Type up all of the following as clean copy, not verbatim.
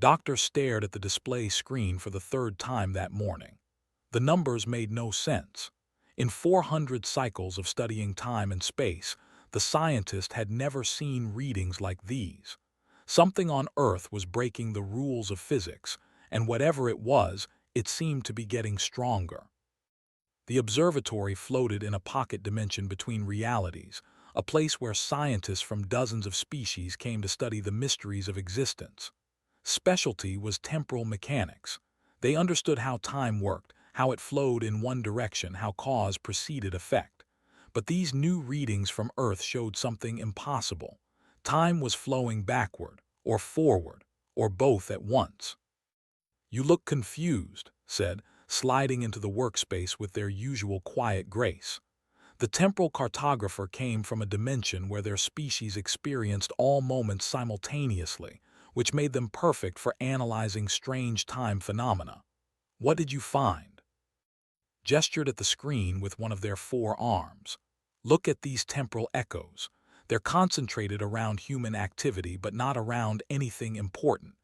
Doctor stared at the display screen for the third time that morning. The numbers made no sense. In 400 cycles of studying time and space, the scientist had never seen readings like these. Something on Earth was breaking the rules of physics, and whatever it was, it seemed to be getting stronger. The observatory floated in a pocket dimension between realities, a place where scientists from dozens of species came to study the mysteries of existence. Specialty was temporal mechanics. They understood how time worked, how it flowed in one direction, how cause preceded effect. But these new readings from Earth showed something impossible. Time was flowing backward, or forward, or both at once. "You look confused," said, sliding into the workspace with their usual quiet grace. The temporal cartographer came from a dimension where their species experienced all moments simultaneously, which made them perfect for analyzing strange time phenomena. "What did you find?" Gestured at the screen with one of their 4 arms. "Look at these temporal echoes. They're concentrated around human activity, but not around anything important.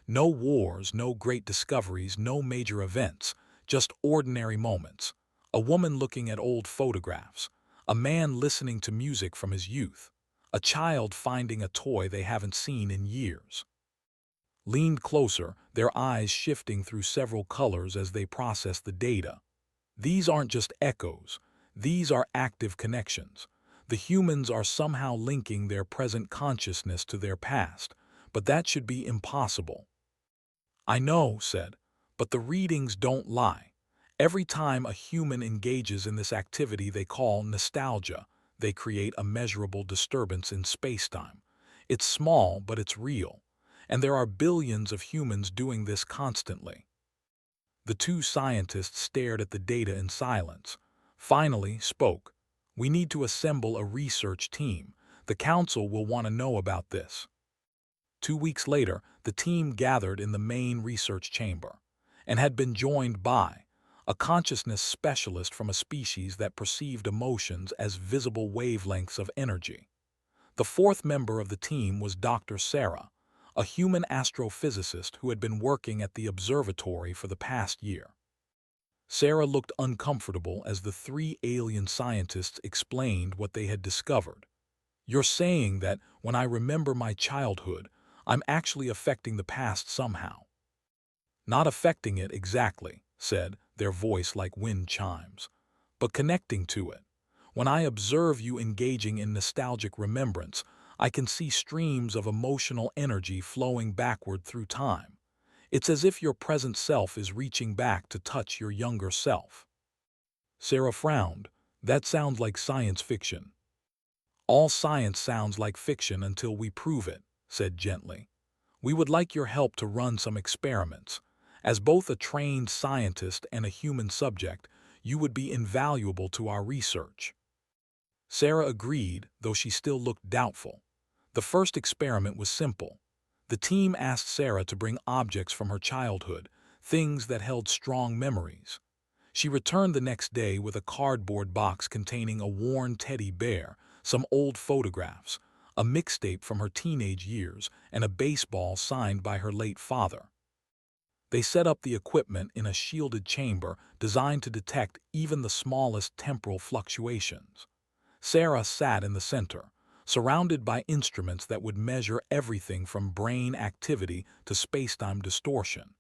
No wars, no great discoveries, no major events, just ordinary moments. A woman looking at old photographs, a man listening to music from his youth, a child finding a toy they haven't seen in years." Leaned closer, their eyes shifting through several colors as they processed the data. "These aren't just echoes. These are active connections. The humans are somehow linking their present consciousness to their past, but that should be impossible." "I know," said, "but the readings don't lie. Every time a human engages in this activity they call nostalgia, they create a measurable disturbance in spacetime. It's small, but it's real. And there are billions of humans doing this constantly." The two scientists stared at the data in silence. Finally spoke. "We need to assemble a research team. The council will want to know about this." 2 weeks later, the team gathered in the main research chamber, and had been joined by a consciousness specialist from a species that perceived emotions as visible wavelengths of energy. The fourth member of the team was Dr. Sarah, a human astrophysicist who had been working at the observatory for the past year. Sarah looked uncomfortable as the 3 alien scientists explained what they had discovered. "You're saying that when I remember my childhood, I'm actually affecting the past somehow." "Not affecting it exactly," said, their voice like wind chimes, "but connecting to it. When I observe you engaging in nostalgic remembrance, I can see streams of emotional energy flowing backward through time. It's as if your present self is reaching back to touch your younger self." Sarah frowned. "That sounds like science fiction." "All science sounds like fiction until we prove it," said gently. "We would like your help to run some experiments. As both a trained scientist and a human subject, you would be invaluable to our research." Sarah agreed, though she still looked doubtful. The first experiment was simple. The team asked Sarah to bring objects from her childhood, things that held strong memories. She returned the next day with a cardboard box containing a worn teddy bear, some old photographs, a mixtape from her teenage years, and a baseball signed by her late father. They set up the equipment in a shielded chamber designed to detect even the smallest temporal fluctuations. Sarah sat in the center, surrounded by instruments that would measure everything from brain activity to spacetime distortion,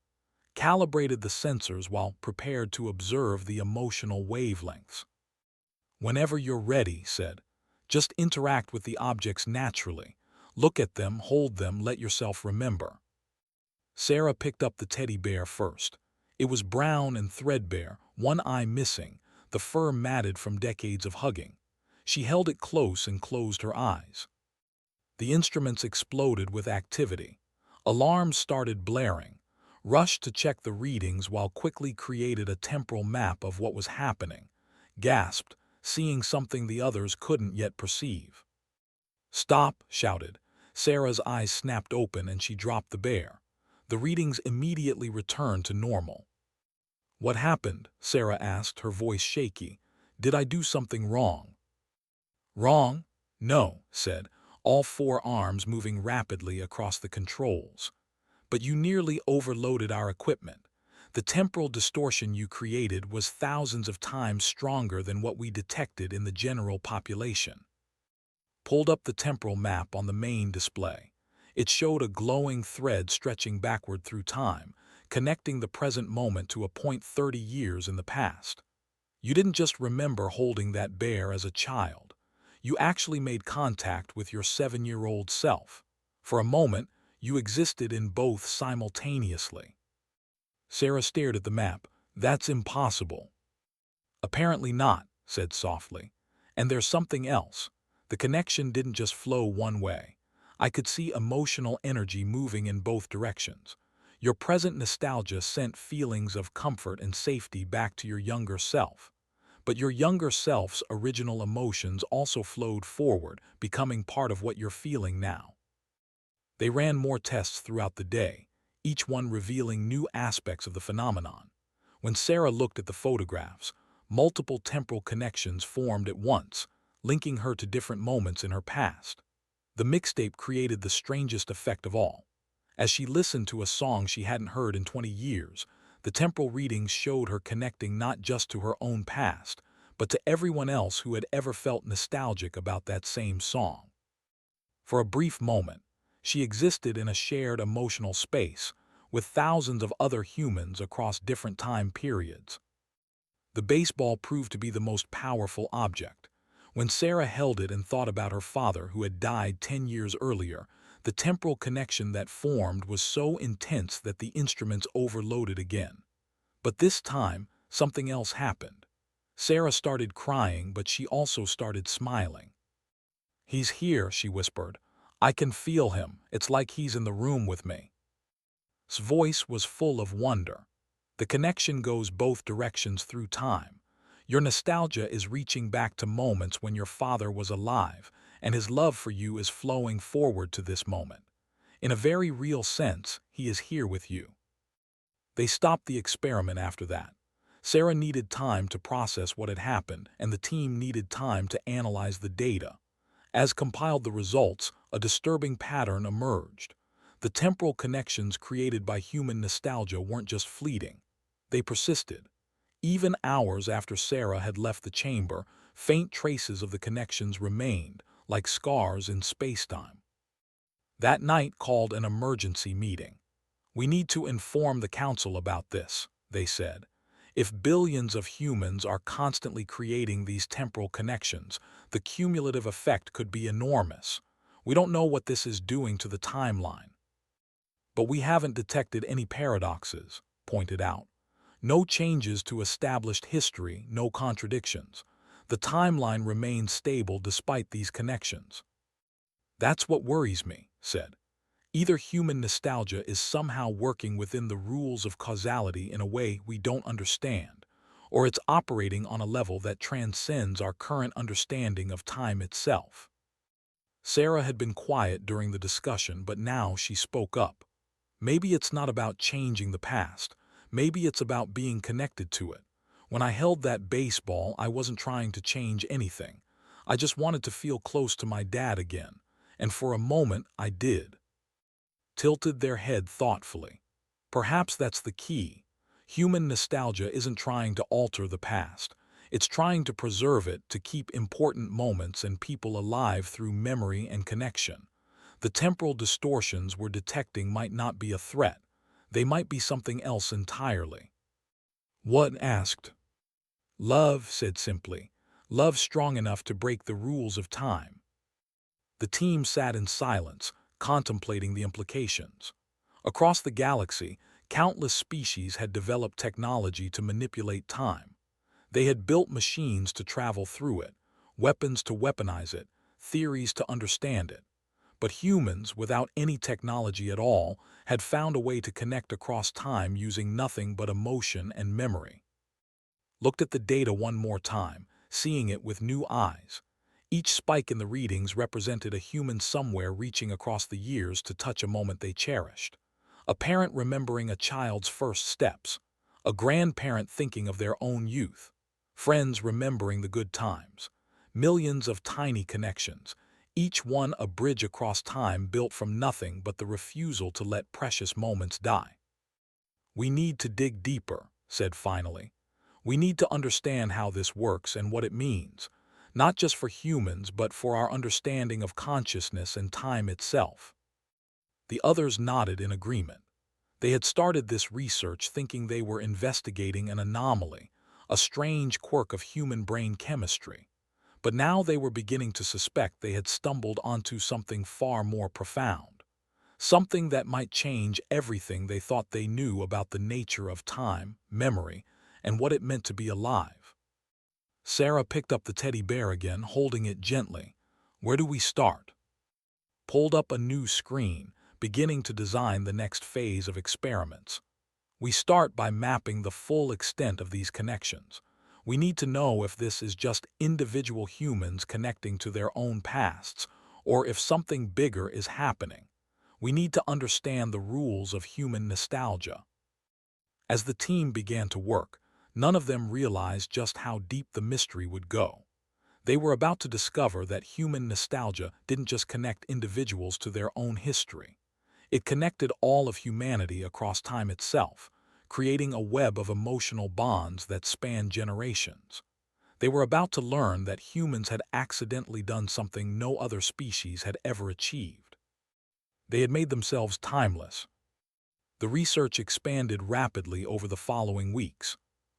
calibrated the sensors while prepared to observe the emotional wavelengths. "Whenever you're ready," said, "just interact with the objects naturally. Look at them, hold them, let yourself remember." Sarah picked up the teddy bear first. It was brown and threadbare, one eye missing, the fur matted from decades of hugging. She held it close and closed her eyes. The instruments exploded with activity. Alarms started blaring. Rushed to check the readings while quickly created a temporal map of what was happening. Gasped, seeing something the others couldn't yet perceive. "Stop!" shouted. Sarah's eyes snapped open and she dropped the bear. The readings immediately returned to normal. "What happened?" Sarah asked, her voice shaky. "Did I do something wrong?" "Wrong? No," said, all 4 arms moving rapidly across the controls. but you nearly overloaded our equipment. The temporal distortion you created was thousands of times stronger than what we detected in the general population. Pulled up the temporal map on the main display. It showed a glowing thread stretching backward through time, connecting the present moment to a point 30 years in the past. You didn't just remember holding that bear as a child. You actually made contact with your 7-year-old self. For a moment, you existed in both simultaneously. Sarah stared at the map. That's impossible. Apparently not, said softly. And there's something else. The connection didn't just flow one way. I could see emotional energy moving in both directions. Your present nostalgia sent feelings of comfort and safety back to your younger self. But your younger self's original emotions also flowed forward, becoming part of what you're feeling now. They ran more tests throughout the day, each one revealing new aspects of the phenomenon. When Sarah looked at the photographs, multiple temporal connections formed at once, linking her to different moments in her past. The mixtape created the strangest effect of all. As she listened to a song she hadn't heard in 20 years, the temporal readings showed her connecting not just to her own past, but to everyone else who had ever felt nostalgic about that same song. For a brief moment, she existed in a shared emotional space with thousands of other humans across different time periods. The baseball proved to be the most powerful object. When Sarah held it and thought about her father who had died 10 years earlier, the temporal connection that formed was so intense that the instruments overloaded again. But this time, something else happened. Sarah started crying, but she also started smiling. "He's here," she whispered. "I can feel him. It's like he's in the room with me." His voice was full of wonder. The connection goes both directions through time. Your nostalgia is reaching back to moments when your father was alive, and his love for you is flowing forward to this moment. In a very real sense, he is here with you. They stopped the experiment after that. Sarah needed time to process what had happened, and the team needed time to analyze the data. As compiled the results, a disturbing pattern emerged. The temporal connections created by human nostalgia weren't just fleeting. They persisted. Even hours after Sarah had left the chamber, faint traces of the connections remained, like scars in spacetime. That night called an emergency meeting. "We need to inform the council about this," they said. "If billions of humans are constantly creating these temporal connections, the cumulative effect could be enormous. We don't know what this is doing to the timeline." "But we haven't detected any paradoxes," pointed out. "No changes to established history, no contradictions. The timeline remains stable despite these connections." "That's what worries me," said. "Either human nostalgia is somehow working within the rules of causality in a way we don't understand, or it's operating on a level that transcends our current understanding of time itself." Sarah had been quiet during the discussion, but now she spoke up. "Maybe it's not about changing the past. Maybe it's about being connected to it. When I held that baseball, I wasn't trying to change anything. I just wanted to feel close to my dad again, and for a moment I did." Tilted their head thoughtfully. "Perhaps that's the key. Human nostalgia isn't trying to alter the past. It's trying to preserve it, to keep important moments and people alive through memory and connection. The temporal distortions we're detecting might not be a threat. They might be something else entirely." "What?" asked. "Love," said simply. "Love strong enough to break the rules of time." The team sat in silence, contemplating the implications. Across the galaxy, countless species had developed technology to manipulate time. They had built machines to travel through it, weapons to weaponize it, theories to understand it. But humans, without any technology at all, had found a way to connect across time using nothing but emotion and memory. Looked at the data one more time, seeing it with new eyes. Each spike in the readings represented a human somewhere reaching across the years to touch a moment they cherished. A parent remembering a child's first steps. A grandparent thinking of their own youth. Friends remembering the good times. Millions of tiny connections, each one a bridge across time built from nothing but the refusal to let precious moments die. "We need to dig deeper," said finally. "We need to understand how this works and what it means, not just for humans but for our understanding of consciousness and time itself." The others nodded in agreement. They had started this research thinking they were investigating an anomaly, a strange quirk of human brain chemistry. But now they were beginning to suspect they had stumbled onto something far more profound, something that might change everything they thought they knew about the nature of time, memory, and what it meant to be alive. Sarah picked up the teddy bear again, holding it gently. "Where do we start?" Pulled up a new screen, beginning to design the next phase of experiments. "We start by mapping the full extent of these connections. We need to know if this is just individual humans connecting to their own pasts, or if something bigger is happening. We need to understand the rules of human nostalgia." As the team began to work, none of them realized just how deep the mystery would go. They were about to discover that human nostalgia didn't just connect individuals to their own history. It connected all of humanity across time itself, creating a web of emotional bonds that spanned generations. They were about to learn that humans had accidentally done something no other species had ever achieved. They had made themselves timeless. The research expanded rapidly over the following weeks.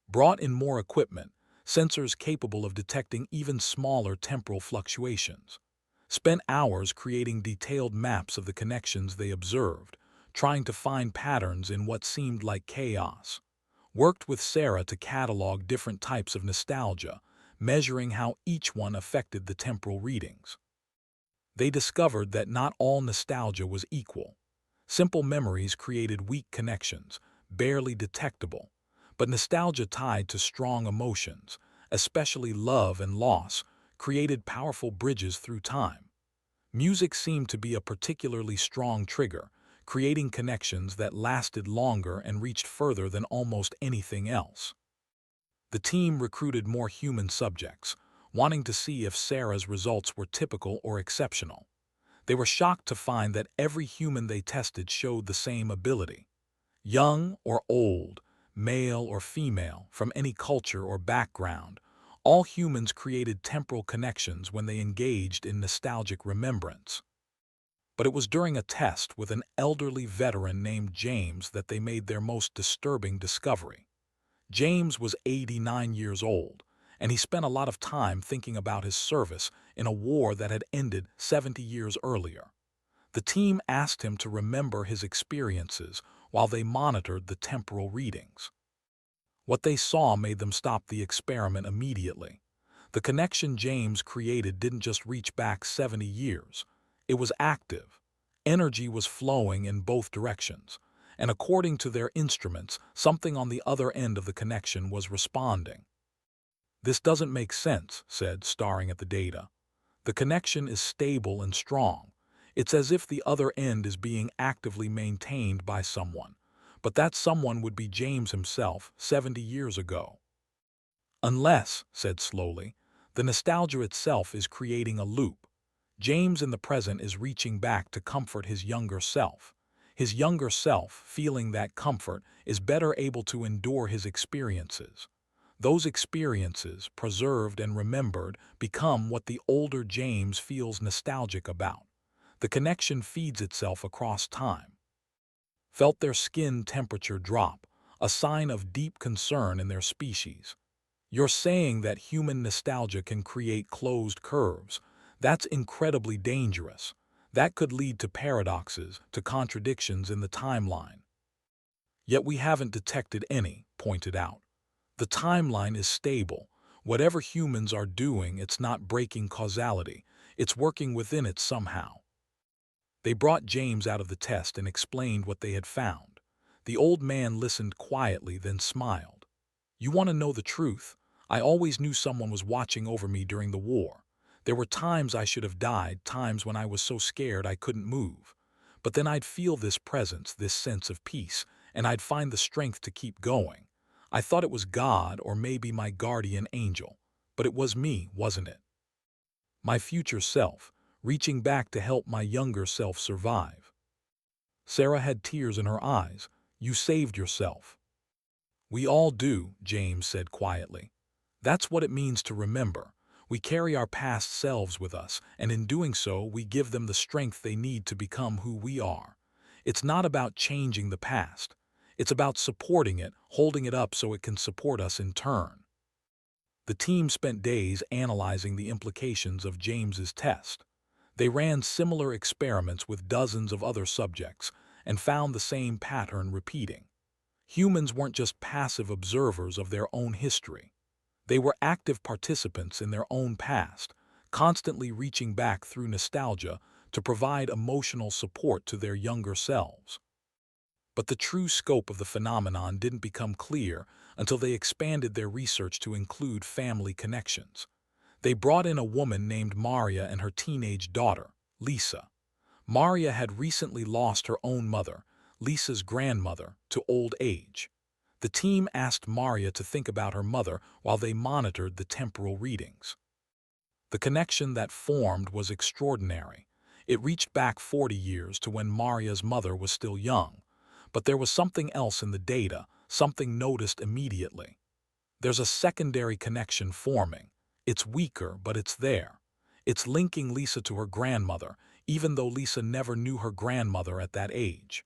Brought in more equipment, sensors capable of detecting even smaller temporal fluctuations. Spent hours creating detailed maps of the connections they observed, trying to find patterns in what seemed like chaos. Worked with Sarah to catalog different types of nostalgia, measuring how each one affected the temporal readings. They discovered that not all nostalgia was equal. Simple memories created weak connections, barely detectable, but nostalgia tied to strong emotions, especially love and loss, created powerful bridges through time. Music seemed to be a particularly strong trigger, creating connections that lasted longer and reached further than almost anything else. The team recruited more human subjects, wanting to see if Sarah's results were typical or exceptional. They were shocked to find that every human they tested showed the same ability. Young or old, male or female, from any culture or background, all humans created temporal connections when they engaged in nostalgic remembrance. But it was during a test with an elderly veteran named James that they made their most disturbing discovery. James was 89 years old, and he spent a lot of time thinking about his service in a war that had ended 70 years earlier. The team asked him to remember his experiences while they monitored the temporal readings. What they saw made them stop the experiment immediately. The connection James created didn't just reach back 70 years. It was active. Energy was flowing in both directions, and according to their instruments, something on the other end of the connection was responding. "This doesn't make sense," said, staring at the data. "The connection is stable and strong. It's as if the other end is being actively maintained by someone, but that someone would be James himself 70 years ago. Unless," said slowly, "the nostalgia itself is creating a loop. James in the present is reaching back to comfort his younger self. His younger self, feeling that comfort, is better able to endure his experiences. Those experiences, preserved and remembered, become what the older James feels nostalgic about. The connection feeds itself across time." Felt their skin temperature drop, a sign of deep concern in their species. "You're saying that human nostalgia can create closed curves. That's incredibly dangerous. That could lead to paradoxes, to contradictions in the timeline." "Yet we haven't detected any," pointed out. "The timeline is stable. Whatever humans are doing, it's not breaking causality. It's working within it somehow." They brought James out of the test and explained what they had found. The old man listened quietly, then smiled. "You want to know the truth? I always knew someone was watching over me during the war. There were times I should have died, times when I was so scared I couldn't move. But then I'd feel this presence, this sense of peace, and I'd find the strength to keep going. I thought it was God or maybe my guardian angel. But it was me, wasn't it? My future self, reaching back to help my younger self survive. Sarah had tears in her eyes. You saved yourself. We all do, James said quietly. That's what it means to remember. We carry our past selves with us, and in doing so, we give them the strength they need to become who we are. It's not about changing the past. It's about supporting it, holding it up so it can support us in turn. The team spent days analyzing the implications of James's test. They ran similar experiments with dozens of other subjects and found the same pattern repeating. Humans weren't just passive observers of their own history. They were active participants in their own past, constantly reaching back through nostalgia to provide emotional support to their younger selves. But the true scope of the phenomenon didn't become clear until they expanded their research to include family connections. They brought in a woman named Maria and her teenage daughter, Lisa. Maria had recently lost her own mother, Lisa's grandmother, to old age. The team asked Maria to think about her mother while they monitored the temporal readings. The connection that formed was extraordinary. It reached back 40 years to when Maria's mother was still young. But there was something else in the data, something noticed immediately. There's a secondary connection forming. It's weaker, but it's there. It's linking Lisa to her grandmother, even though Lisa never knew her grandmother at that age.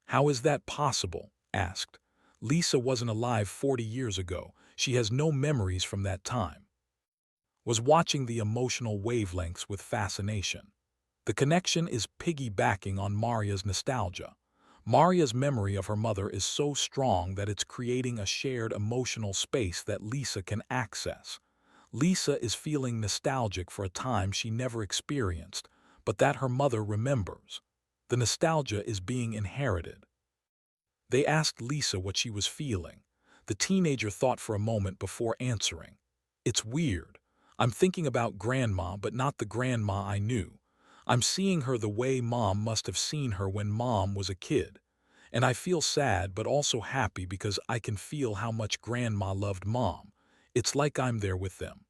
How is that possible? Asked. Lisa wasn't alive 40 years ago. She has no memories from that time. Was watching the emotional wavelengths with fascination. The connection is piggybacking on Maria's nostalgia. Maria's memory of her mother is so strong that it's creating a shared emotional space that Lisa can access. Lisa is feeling nostalgic for a time she never experienced, but that her mother remembers. The nostalgia is being inherited. They asked Lisa what she was feeling. The teenager thought for a moment before answering. It's weird. I'm thinking about Grandma, but not the Grandma I knew. I'm seeing her the way Mom must have seen her when Mom was a kid. And I feel sad but also happy because I can feel how much Grandma loved Mom. It's like I'm there with them.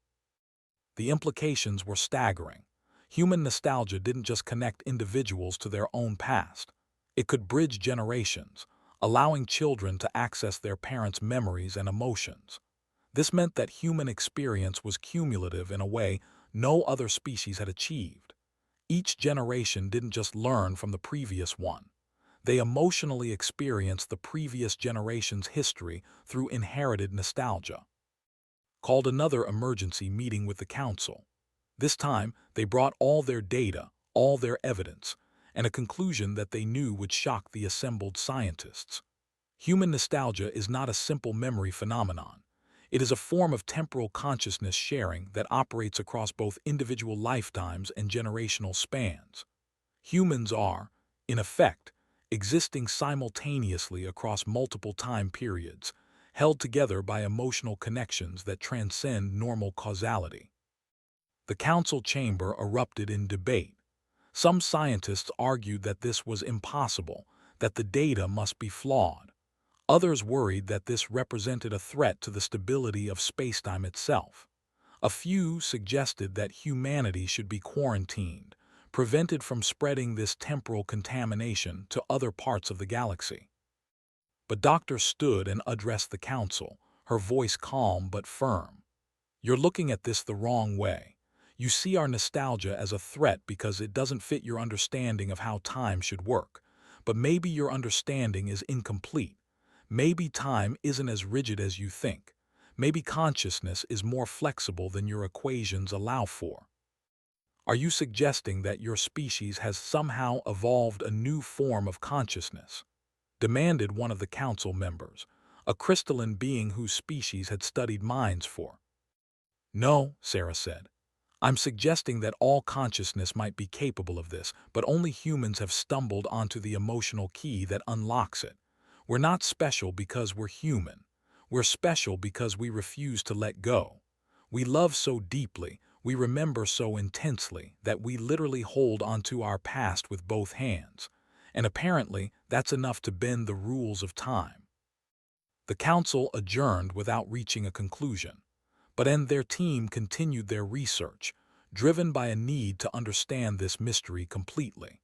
The implications were staggering. Human nostalgia didn't just connect individuals to their own past. It could bridge generations, allowing children to access their parents' memories and emotions. This meant that human experience was cumulative in a way no other species had achieved. Each generation didn't just learn from the previous one. They emotionally experienced the previous generation's history through inherited nostalgia. Called another emergency meeting with the council. This time, they brought all their data, all their evidence, and a conclusion that they knew would shock the assembled scientists. Human nostalgia is not a simple memory phenomenon. It is a form of temporal consciousness sharing that operates across both individual lifetimes and generational spans. Humans are, in effect, existing simultaneously across multiple time periods, held together by emotional connections that transcend normal causality. The council chamber erupted in debate. Some scientists argued that this was impossible, that the data must be flawed. Others worried that this represented a threat to the stability of spacetime itself. A few suggested that humanity should be quarantined, prevented from spreading this temporal contamination to other parts of the galaxy. But Doctor stood and addressed the council, her voice calm but firm. You're looking at this the wrong way. You see our nostalgia as a threat because it doesn't fit your understanding of how time should work. But maybe your understanding is incomplete. Maybe time isn't as rigid as you think. Maybe consciousness is more flexible than your equations allow for. Are you suggesting that your species has somehow evolved a new form of consciousness? Demanded one of the council members, a crystalline being whose species had studied minds for. No, Sarah said. I'm suggesting that all consciousness might be capable of this, but only humans have stumbled onto the emotional key that unlocks it. We're not special because we're human. We're special because we refuse to let go. We love so deeply, we remember so intensely, that we literally hold onto our past with both hands. And apparently, that's enough to bend the rules of time. The council adjourned without reaching a conclusion. But their team continued their research. driven by a need to understand this mystery completely.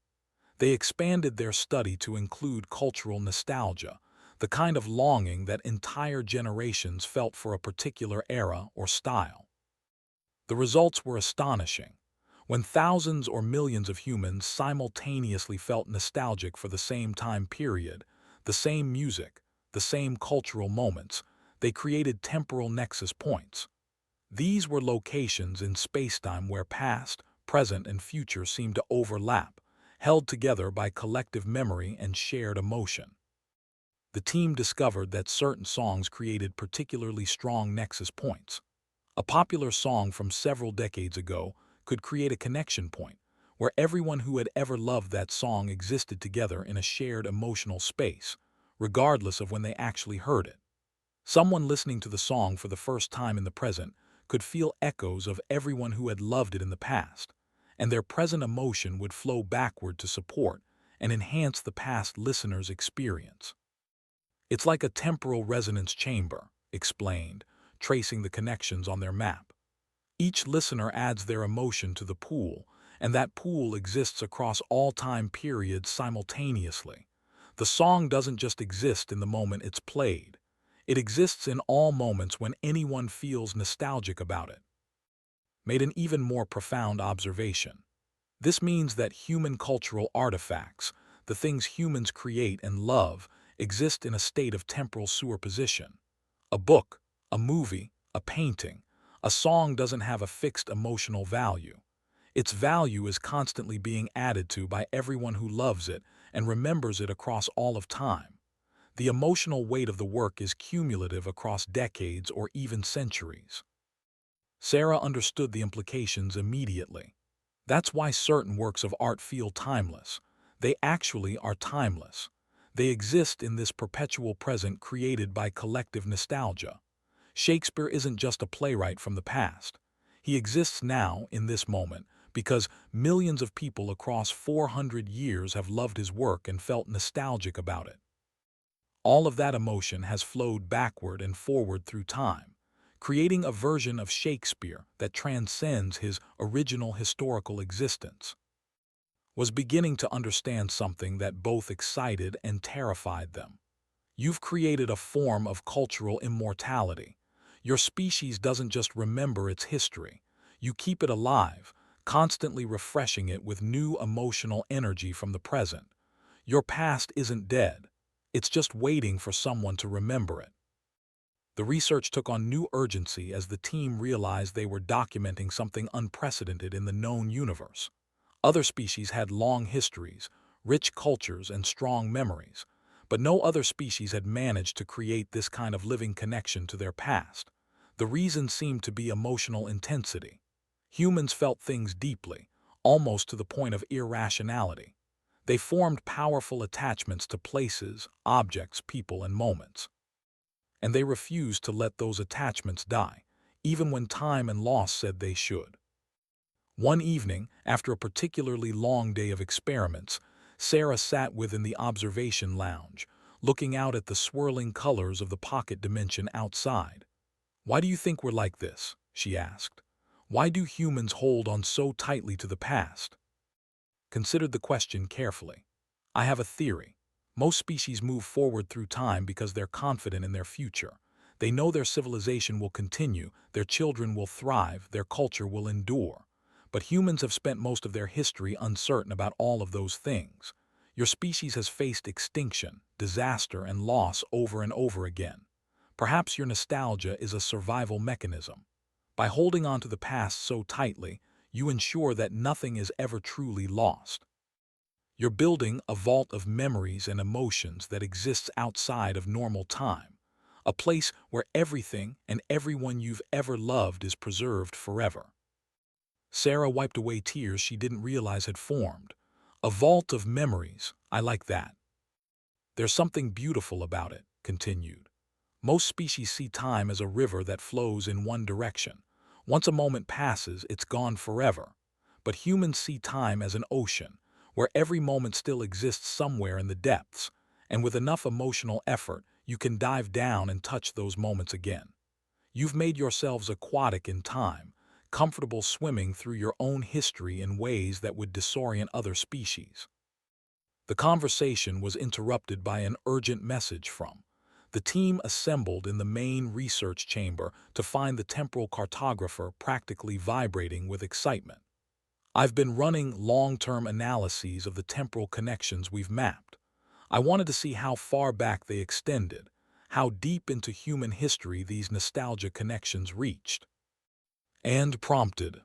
They expanded their study to include cultural nostalgia, the kind of longing that entire generations felt for a particular era or style. The results were astonishing. When thousands or millions of humans simultaneously felt nostalgic for the same time period, the same music, the same cultural moments, they created temporal nexus points. These were locations in spacetime where past, present, and future seemed to overlap, held together by collective memory and shared emotion. The team discovered that certain songs created particularly strong nexus points. A popular song from several decades ago could create a connection point, where everyone who had ever loved that song existed together in a shared emotional space, regardless of when they actually heard it. Someone listening to the song for the first time in the present could feel echoes of everyone who had loved it in the past, and their present emotion would flow backward to support and enhance the past listener's experience. It's like a temporal resonance chamber, explained, tracing the connections on their map. Each listener adds their emotion to the pool, and that pool exists across all time periods simultaneously. The song doesn't just exist in the moment it's played. It exists in all moments when anyone feels nostalgic about it. Made an even more profound observation. This means that human cultural artifacts, the things humans create and love, exist in a state of temporal superposition. A book, a movie, a painting, a song doesn't have a fixed emotional value. Its value is constantly being added to by everyone who loves it and remembers it across all of time. The emotional weight of the work is cumulative across decades or even centuries. Sarah understood the implications immediately. That's why certain works of art feel timeless. They actually are timeless. They exist in this perpetual present created by collective nostalgia. Shakespeare isn't just a playwright from the past. He exists now, in this moment, because millions of people across 400 years have loved his work and felt nostalgic about it. All of that emotion has flowed backward and forward through time, creating a version of Shakespeare that transcends his original historical existence. Was beginning to understand something that both excited and terrified them. You've created a form of cultural immortality. Your species doesn't just remember its history. You keep it alive, constantly refreshing it with new emotional energy from the present. Your past isn't dead. It's just waiting for someone to remember it. The research took on new urgency as the team realized they were documenting something unprecedented in the known universe. Other species had long histories, rich cultures, and strong memories, but no other species had managed to create this kind of living connection to their past. The reason seemed to be emotional intensity. Humans felt things deeply, almost to the point of irrationality. They formed powerful attachments to places, objects, people, and moments. And they refused to let those attachments die, even when time and loss said they should. One evening, after a particularly long day of experiments, Sarah sat within the observation lounge, looking out at the swirling colors of the pocket dimension outside. "Why do you think we're like this?" she asked. "Why do humans hold on so tightly to the past?" Considered the question carefully. "I have a theory. Most species move forward through time because they're confident in their future. They know their civilization will continue, their children will thrive, their culture will endure. But humans have spent most of their history uncertain about all of those things. Your species has faced extinction, disaster, and loss over and over again. Perhaps your nostalgia is a survival mechanism. By holding on to the past so tightly, you ensure that nothing is ever truly lost. You're building a vault of memories and emotions that exists outside of normal time, a place where everything and everyone you've ever loved is preserved forever." Sarah wiped away tears she didn't realize had formed. "A vault of memories, I like that. There's something beautiful about it," continued. "Most species see time as a river that flows in one direction. Once a moment passes, it's gone forever. But humans see time as an ocean, where every moment still exists somewhere in the depths, and with enough emotional effort, you can dive down and touch those moments again. You've made yourselves aquatic in time, comfortable swimming through your own history in ways that would disorient other species. The conversation was interrupted by an urgent message from the team assembled in the main research chamber to find the temporal cartographer practically vibrating with excitement. I've been running long-term analyses of the temporal connections we've mapped. I wanted to see how far back they extended, how deep into human history these nostalgia connections reached. And prompted.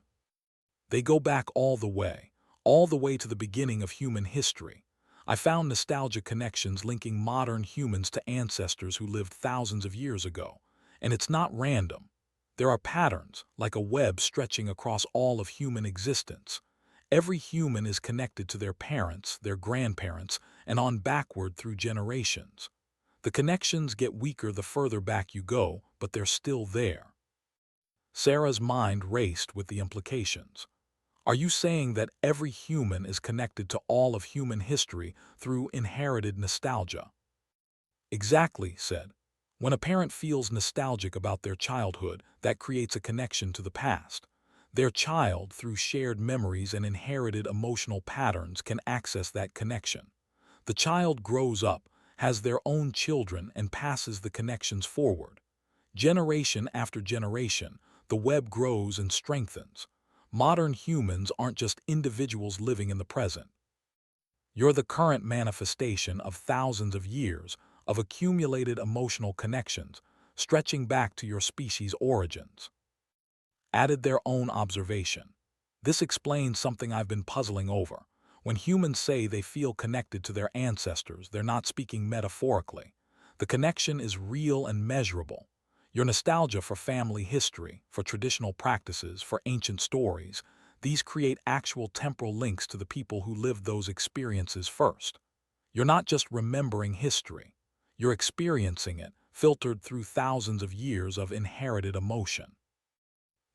They go back all the way to the beginning of human history. I found nostalgia connections linking modern humans to ancestors who lived thousands of years ago. And it's not random. There are patterns, like a web stretching across all of human existence. Every human is connected to their parents, their grandparents, and on backward through generations. The connections get weaker the further back you go, but they're still there. Sarah's mind raced with the implications. Are you saying that every human is connected to all of human history through inherited nostalgia? Exactly, said. When a parent feels nostalgic about their childhood, that creates a connection to the past. Their child, through shared memories and inherited emotional patterns, can access that connection. The child grows up, has their own children, and passes the connections forward. Generation after generation, the web grows and strengthens. Modern humans aren't just individuals living in the present. You're the current manifestation of thousands of years of accumulated emotional connections, stretching back to your species' origins. Added their own observation. This explains something I've been puzzling over. When humans say they feel connected to their ancestors, they're not speaking metaphorically. The connection is real and measurable. Your nostalgia for family history, for traditional practices, for ancient stories, these create actual temporal links to the people who lived those experiences first. You're not just remembering history. You're experiencing it, filtered through thousands of years of inherited emotion.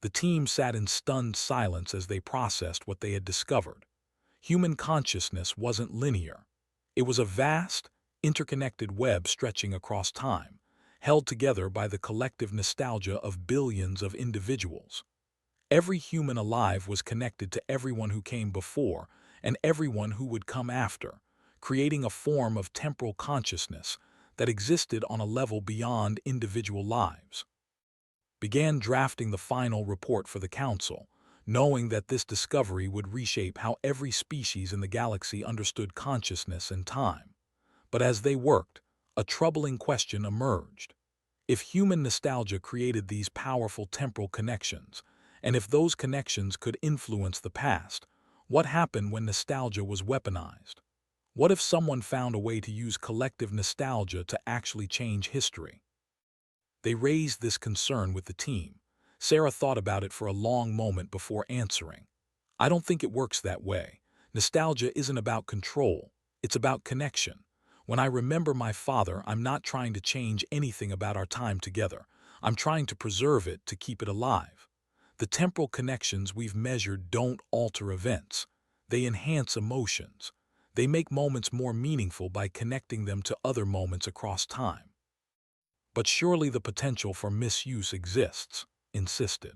The team sat in stunned silence as they processed what they had discovered. Human consciousness wasn't linear. It was a vast, interconnected web stretching across time, held together by the collective nostalgia of billions of individuals. Every human alive was connected to everyone who came before and everyone who would come after, creating a form of temporal consciousness that existed on a level beyond individual lives. Began drafting the final report for the Council, knowing that this discovery would reshape how every species in the galaxy understood consciousness and time. But as they worked, a troubling question emerged. If human nostalgia created these powerful temporal connections, and if those connections could influence the past, what happened when nostalgia was weaponized? What if someone found a way to use collective nostalgia to actually change history? They raised this concern with the team. Sarah thought about it for a long moment before answering. I don't think it works that way. Nostalgia isn't about control. It's about connection. When I remember my father, I'm not trying to change anything about our time together. I'm trying to preserve it, to keep it alive. The temporal connections we've measured don't alter events. They enhance emotions. They make moments more meaningful by connecting them to other moments across time. But surely the potential for misuse exists, insisted.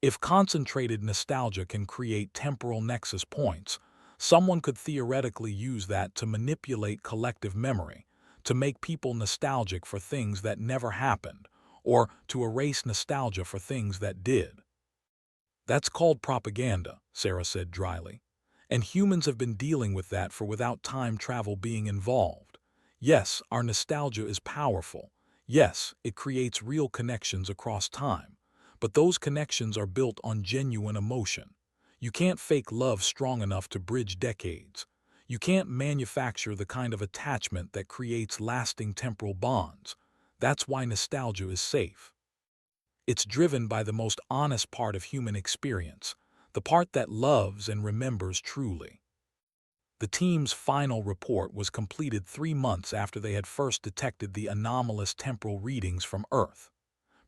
If concentrated nostalgia can create temporal nexus points, someone could theoretically use that to manipulate collective memory, to make people nostalgic for things that never happened, or to erase nostalgia for things that did. That's called propaganda, Sarah said dryly. And humans have been dealing with that for without time travel being involved. Yes, our nostalgia is powerful. Yes, it creates real connections across time. But those connections are built on genuine emotion. You can't fake love strong enough to bridge decades. You can't manufacture the kind of attachment that creates lasting temporal bonds. That's why nostalgia is safe. It's driven by the most honest part of human experience, the part that loves and remembers truly. The team's final report was completed 3 months after they had first detected the anomalous temporal readings from Earth.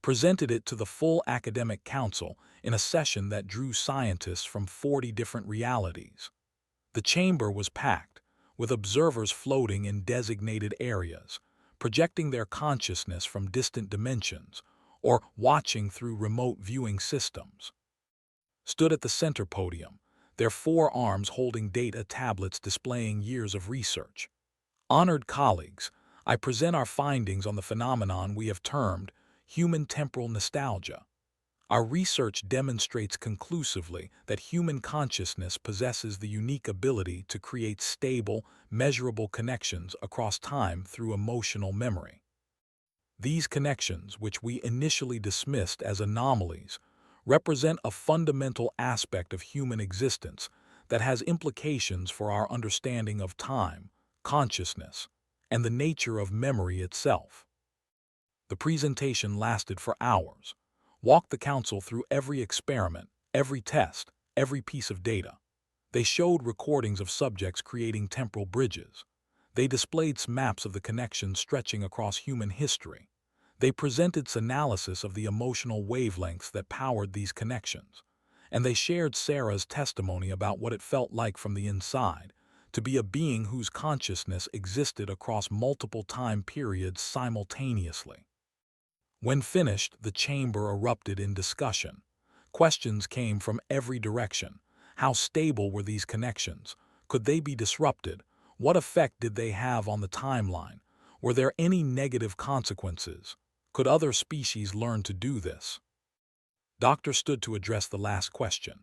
Presented it to the full academic council in a session that drew scientists from 40 different realities. The chamber was packed, with observers floating in designated areas, projecting their consciousness from distant dimensions, or watching through remote viewing systems. stood at the center podium, their forearms holding data tablets displaying years of research. Honored colleagues, I present our findings on the phenomenon we have termed human temporal nostalgia. Our research demonstrates conclusively that human consciousness possesses the unique ability to create stable, measurable connections across time through emotional memory. These connections, which we initially dismissed as anomalies, represent a fundamental aspect of human existence that has implications for our understanding of time, consciousness, and the nature of memory itself. The presentation lasted for hours, walked the council through every experiment, every test, every piece of data. They showed recordings of subjects creating temporal bridges. They displayed maps of the connections stretching across human history. They presented analysis of the emotional wavelengths that powered these connections. And they shared Sarah's testimony about what it felt like from the inside, to be a being whose consciousness existed across multiple time periods simultaneously. When finished, the chamber erupted in discussion. Questions came from every direction. How stable were these connections? Could they be disrupted? What effect did they have on the timeline? Were there any negative consequences? Could other species learn to do this? Doctor stood to address the last question.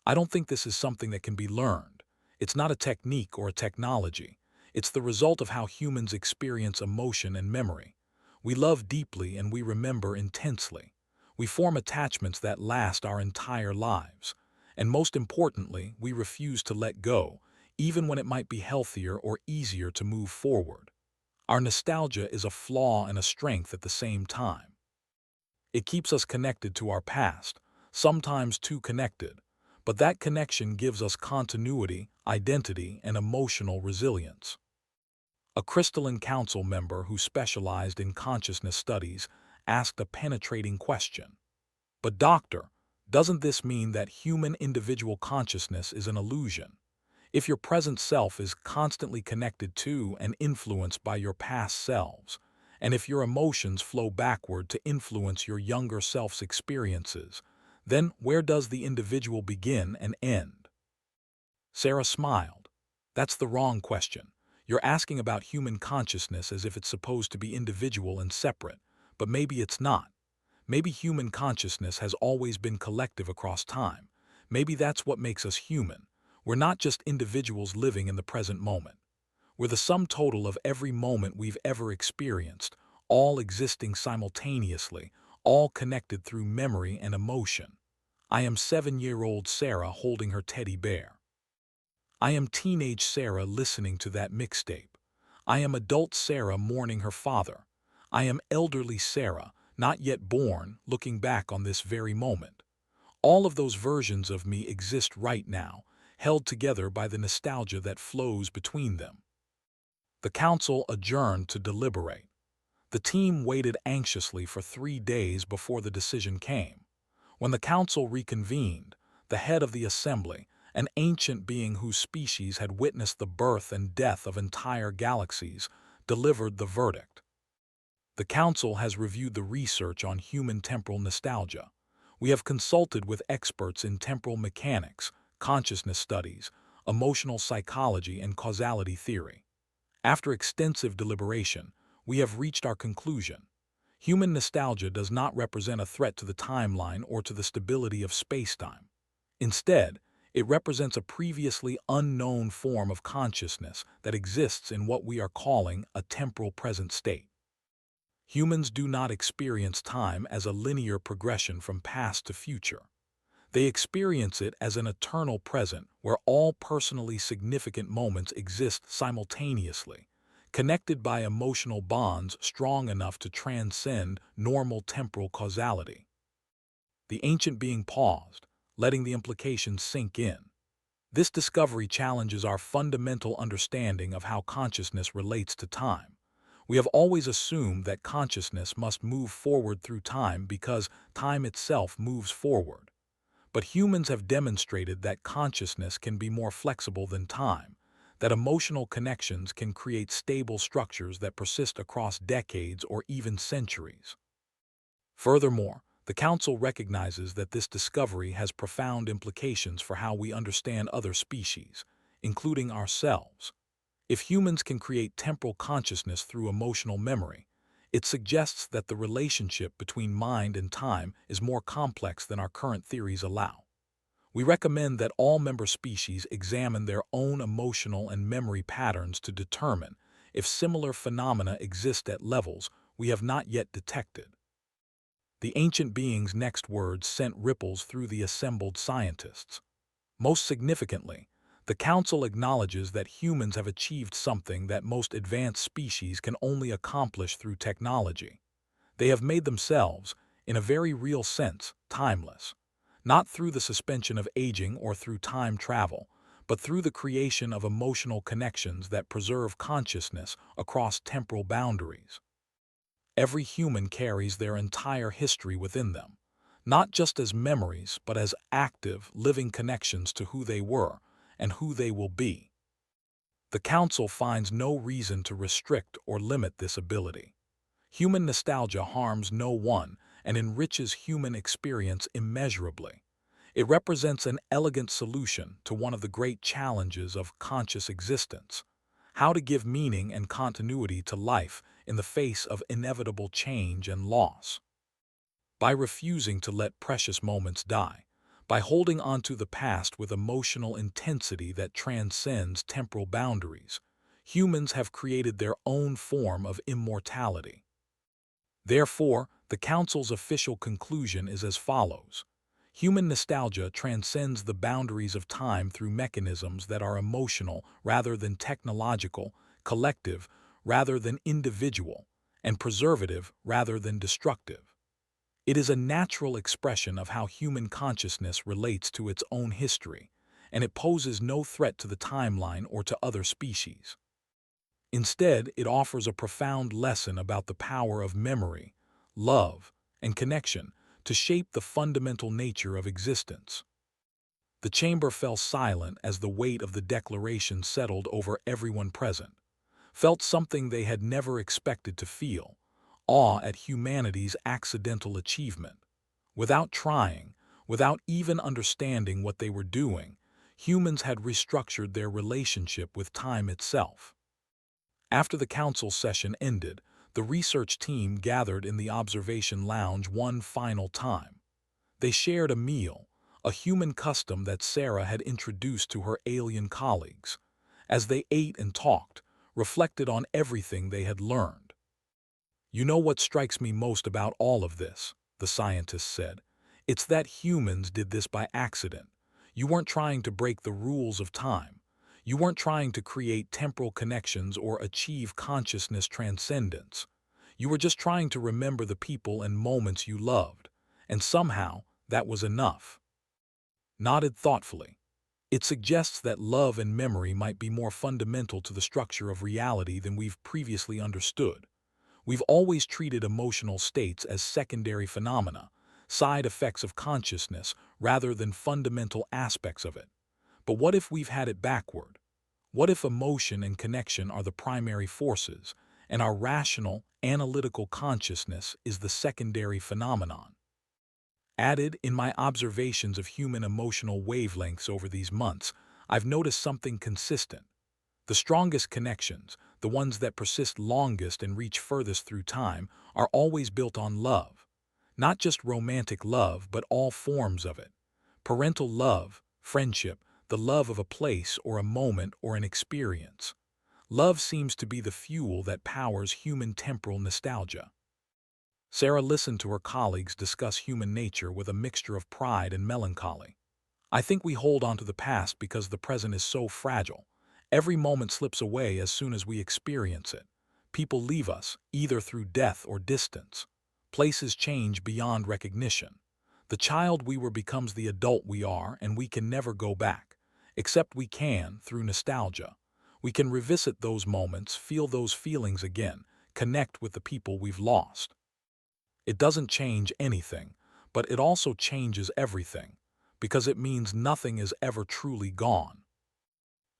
I don't think this is something that can be learned. It's not a technique or a technology. It's the result of how humans experience emotion and memory. We love deeply and we remember intensely. We form attachments that last our entire lives. And most importantly, we refuse to let go, even when it might be healthier or easier to move forward. Our nostalgia is a flaw and a strength at the same time. It keeps us connected to our past, sometimes too connected, but that connection gives us continuity, identity, and emotional resilience. A crystalline council member who specialized in consciousness studies asked a penetrating question. But doctor, doesn't this mean that human individual consciousness is an illusion? If your present self is constantly connected to and influenced by your past selves, and if your emotions flow backward to influence your younger self's experiences, then where does the individual begin and end? Sarah smiled. That's the wrong question. You're asking about human consciousness as if it's supposed to be individual and separate, but maybe it's not. Maybe human consciousness has always been collective across time. Maybe that's what makes us human. We're not just individuals living in the present moment. We're the sum total of every moment we've ever experienced, all existing simultaneously, all connected through memory and emotion. I am 7-year-old Sarah holding her teddy bear. I am teenage Sarah listening to that mixtape. I am adult Sarah mourning her father. I am elderly Sarah, not yet born, looking back on this very moment. All of those versions of me exist right now, held together by the nostalgia that flows between them. The council adjourned to deliberate. The team waited anxiously for 3 days before the decision came. When the council reconvened, the head of the assembly, an ancient being whose species had witnessed the birth and death of entire galaxies, delivered the verdict. The council has reviewed the research on human temporal nostalgia. We have consulted with experts in temporal mechanics, consciousness studies, emotional psychology, and causality theory. After extensive deliberation, we have reached our conclusion. Human nostalgia does not represent a threat to the timeline or to the stability of spacetime. Instead, it represents a previously unknown form of consciousness that exists in what we are calling a temporal present state. Humans do not experience time as a linear progression from past to future. They experience it as an eternal present where all personally significant moments exist simultaneously, connected by emotional bonds strong enough to transcend normal temporal causality. The ancient being paused, letting the implications sink in. This discovery challenges our fundamental understanding of how consciousness relates to time. We have always assumed that consciousness must move forward through time because time itself moves forward. But humans have demonstrated that consciousness can be more flexible than time, that emotional connections can create stable structures that persist across decades or even centuries. Furthermore, The Council recognizes that this discovery has profound implications for how we understand other species, including ourselves. If humans can create temporal consciousness through emotional memory, it suggests that the relationship between mind and time is more complex than our current theories allow. We recommend that all member species examine their own emotional and memory patterns to determine if similar phenomena exist at levels we have not yet detected. The ancient being's next words sent ripples through the assembled scientists. Most significantly, the Council acknowledges that humans have achieved something that most advanced species can only accomplish through technology. They have made themselves, in a very real sense, timeless, not through the suspension of aging or through time travel, but through the creation of emotional connections that preserve consciousness across temporal boundaries. Every human carries their entire history within them, not just as memories, but as active, living connections to who they were and who they will be. The Council finds no reason to restrict or limit this ability. Human nostalgia harms no one and enriches human experience immeasurably. It represents an elegant solution to one of the great challenges of conscious existence: how to give meaning and continuity to life in the face of inevitable change and loss. By refusing to let precious moments die, by holding onto the past with emotional intensity that transcends temporal boundaries, humans have created their own form of immortality. Therefore, the Council's official conclusion is as follows: human nostalgia transcends the boundaries of time through mechanisms that are emotional rather than technological, collective rather than individual, and preservative rather than destructive. It is a natural expression of how human consciousness relates to its own history, and it poses no threat to the timeline or to other species. Instead, it offers a profound lesson about the power of memory, love, and connection to shape the fundamental nature of existence. The chamber fell silent as the weight of the declaration settled over everyone present, felt something they had never expected to feel: awe at humanity's accidental achievement. Without trying, without even understanding what they were doing, humans had restructured their relationship with time itself. After the council session ended, the research team gathered in the observation lounge one final time. They shared a meal, a human custom that Sarah had introduced to her alien colleagues. As they ate and talked, reflected on everything they had learned. "You know what strikes me most about all of this," the scientist said. "It's that humans did this by accident. You weren't trying to break the rules of time. You weren't trying to create temporal connections or achieve consciousness transcendence. You were just trying to remember the people and moments you loved, and somehow that was enough." Nodded thoughtfully. It suggests that love and memory might be more fundamental to the structure of reality than we've previously understood. We've always treated emotional states as secondary phenomena, side effects of consciousness, rather than fundamental aspects of it. But what if we've had it backward? What if emotion and connection are the primary forces, and our rational, analytical consciousness is the secondary phenomenon? Added, in my observations of human emotional wavelengths over these months, I've noticed something consistent. The strongest connections, the ones that persist longest and reach furthest through time, are always built on love. Not just romantic love, but all forms of it. Parental love, friendship, the love of a place or a moment or an experience. Love seems to be the fuel that powers human temporal nostalgia. Sarah listened to her colleagues discuss human nature with a mixture of pride and melancholy. "I think we hold on to the past because the present is so fragile. Every moment slips away as soon as we experience it. People leave us, either through death or distance. Places change beyond recognition. The child we were becomes the adult we are, and we can never go back. Except we can, through nostalgia. We can revisit those moments, feel those feelings again, connect with the people we've lost. It doesn't change anything, but it also changes everything, because it means nothing is ever truly gone."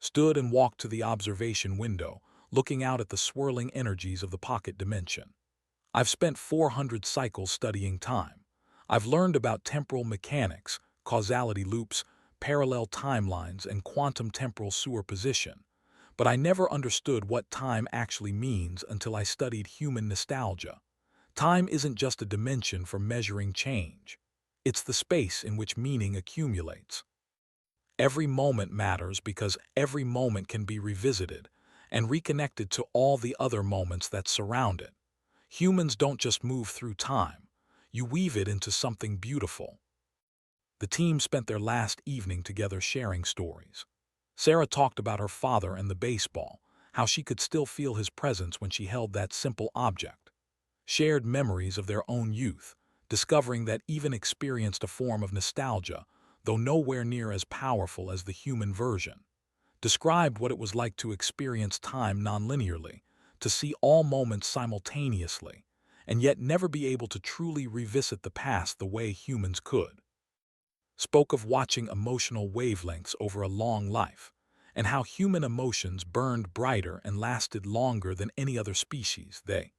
Stood and walked to the observation window, looking out at the swirling energies of the pocket dimension. "I've spent 400 cycles studying time. I've learned about temporal mechanics, causality loops, parallel timelines, and quantum temporal superposition, but I never understood what time actually means until I studied human nostalgia. Time isn't just a dimension for measuring change. It's the space in which meaning accumulates. Every moment matters because every moment can be revisited and reconnected to all the other moments that surround it. Humans don't just move through time. You weave it into something beautiful. The team spent their last evening together sharing stories. Sarah talked about her father and the baseball, how she could still feel his presence when she held that simple object. Shared memories of their own youth, discovering that even experienced a form of nostalgia, though nowhere near as powerful as the human version. Described what it was like to experience time nonlinearly, to see all moments simultaneously, and yet never be able to truly revisit the past the way humans could. Spoke of watching emotional wavelengths over a long life, and how human emotions burned brighter and lasted longer than any other species. They